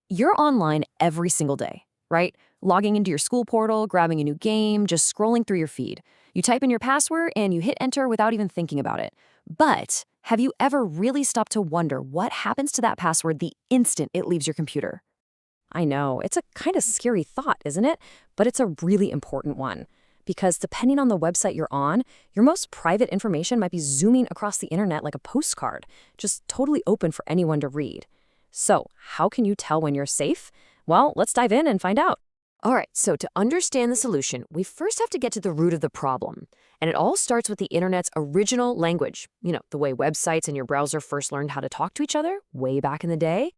You're online every single day, right? Logging into your school portal, grabbing a new game, just scrolling through your feed. You type in your password and you hit enter without even thinking about it. But have you ever really stopped to wonder what happens to that password the instant it leaves your computer? I know, it's a kind of scary thought, isn't it? But it's a really important one. Because depending on the website you're on, your most private information might be zooming across the internet like a postcard, just totally open for anyone to read. So, how can you tell when you're safe? Well, let's dive in and find out. All right, so to understand the solution, we first have to get to the root of the problem. And it all starts with the internet's original language. The way websites and your browser first learned how to talk to each other way back in the day.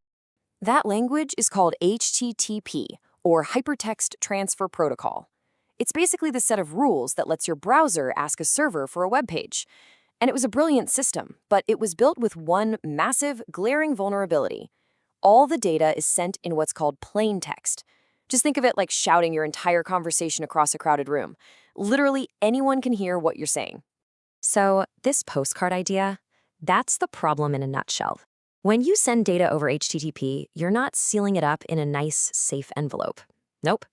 That language is called HTTP, or Hypertext Transfer Protocol. It's basically the set of rules that lets your browser ask a server for a web page. And it was a brilliant system, but it was built with one massive, glaring vulnerability. All the data is sent in what's called plaintext. Just think of it like shouting your entire conversation across a crowded room. Literally anyone can hear what you're saying. So this postcard idea, that's the problem in a nutshell. When you send data over HTTP, you're not sealing it up in a nice, safe envelope. Nope.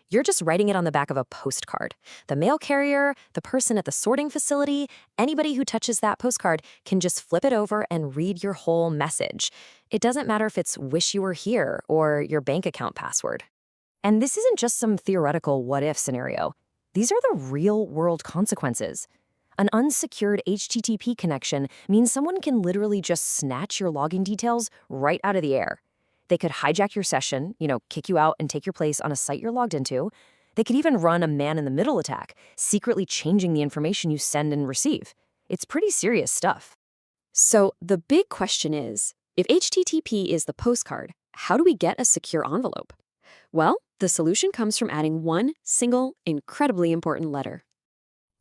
You're just writing it on the back of a postcard. The mail carrier, the person at the sorting facility, anybody who touches that postcard can just flip it over and read your whole message. It doesn't matter if it's wish you were here or your bank account password. And this isn't just some theoretical what-if scenario. These are the real-world consequences. An unsecured HTTP connection means someone can literally just snatch your login details right out of the air. They could hijack your session, kick you out and take your place on a site you're logged into. They could even run a man-in-the-middle attack, secretly changing the information you send and receive. It's pretty serious stuff. So the big question is, if HTTP is the postcard, how do we get a secure envelope? Well, the solution comes from adding one single, incredibly important letter.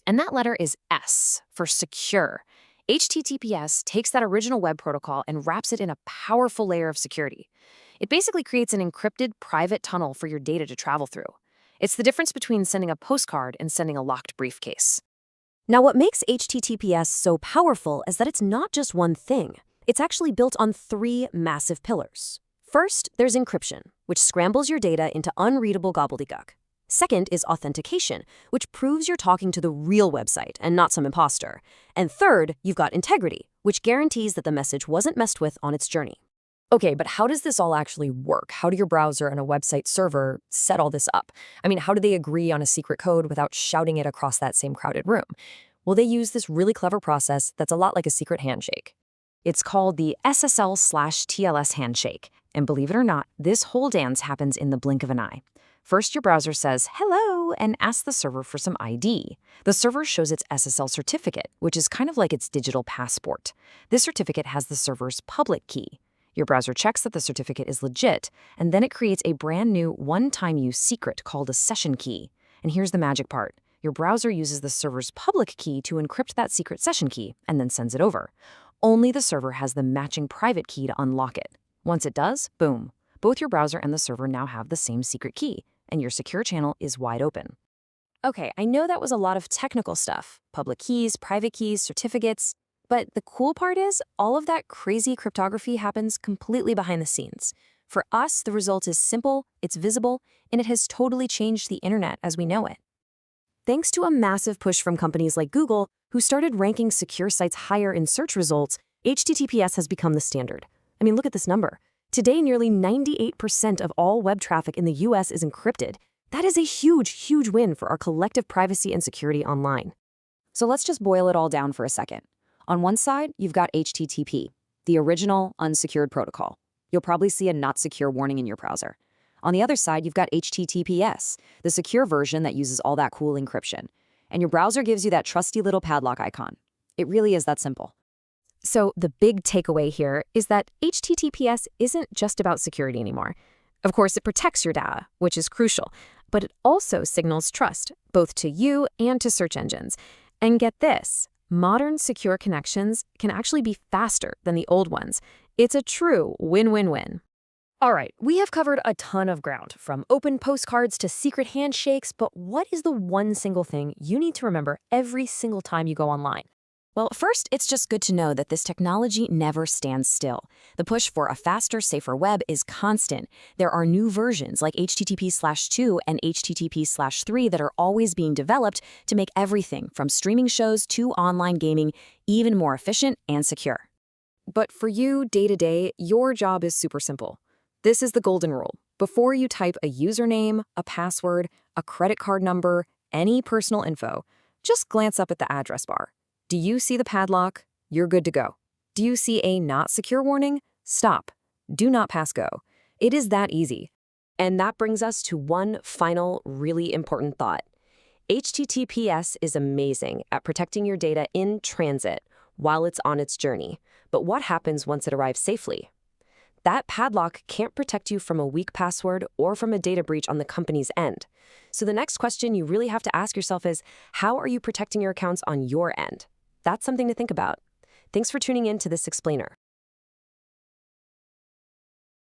And that letter is S for secure. HTTPS takes that original web protocol and wraps it in a powerful layer of security. It basically creates an encrypted private tunnel for your data to travel through. It's the difference between sending a postcard and sending a locked briefcase. Now, what makes HTTPS so powerful is that it's not just one thing. It's actually built on three massive pillars. First, there's encryption, which scrambles your data into unreadable gobbledygook. Second is authentication, which proves you're talking to the real website and not some imposter. And third, you've got integrity, which guarantees that the message wasn't messed with on its journey. Okay, but how does this all actually work? How do your browser and a website server set all this up? How do they agree on a secret code without shouting it across that same crowded room? Well, they use this really clever process that's a lot like a secret handshake. It's called the SSL/TLS handshake. And believe it or not, this whole dance happens in the blink of an eye. First, your browser says, hello, and asks the server for some ID. The server shows its SSL certificate, which is kind of like its digital passport. This certificate has the server's public key. Your browser checks that the certificate is legit, and then it creates a brand new one-time use secret called a session key. And here's the magic part. Your browser uses the server's public key to encrypt that secret session key, and then sends it over. Only the server has the matching private key to unlock it. Once it does, boom. Both your browser and the server now have the same secret key, and your secure channel is wide open. Okay, I know that was a lot of technical stuff. Public keys, private keys, certificates. But the cool part is, all of that crazy cryptography happens completely behind the scenes. For us, the result is simple, it's visible, and it has totally changed the internet as we know it. Thanks to a massive push from companies like Google, who started ranking secure sites higher in search results, HTTPS has become the standard. Look at this number. Today, nearly 98% of all web traffic in the US is encrypted. That is a huge, huge win for our collective privacy and security online. So let's just boil it all down for a second. On one side, you've got HTTP, the original unsecured protocol. You'll probably see a not secure warning in your browser. On the other side, you've got HTTPS, the secure version that uses all that cool encryption. And your browser gives you that trusty little padlock icon. It really is that simple. So the big takeaway here is that HTTPS isn't just about security anymore. Of course, it protects your data, which is crucial, but it also signals trust, both to you and to search engines. And get this, modern secure connections can actually be faster than the old ones. It's a true win-win-win. All right, we have covered a ton of ground, from open postcards to secret handshakes, but what is the one single thing you need to remember every single time you go online? Well, first, it's just good to know that this technology never stands still. The push for a faster, safer web is constant. There are new versions like HTTP/2 and HTTP/3 that are always being developed to make everything from streaming shows to online gaming even more efficient and secure. But for you, day to day, your job is super simple. This is the golden rule. Before you type a username, a password, a credit card number, any personal info, just glance up at the address bar. Do you see the padlock? You're good to go. Do you see a not secure warning? Stop. Do not pass go. It is that easy. And that brings us to one final, really important thought. HTTPS is amazing at protecting your data in transit while it's on its journey. But what happens once it arrives safely? That padlock can't protect you from a weak password or from a data breach on the company's end. So the next question you really have to ask yourself is, how are you protecting your accounts on your end? That's something to think about. Thanks for tuning in to this explainer.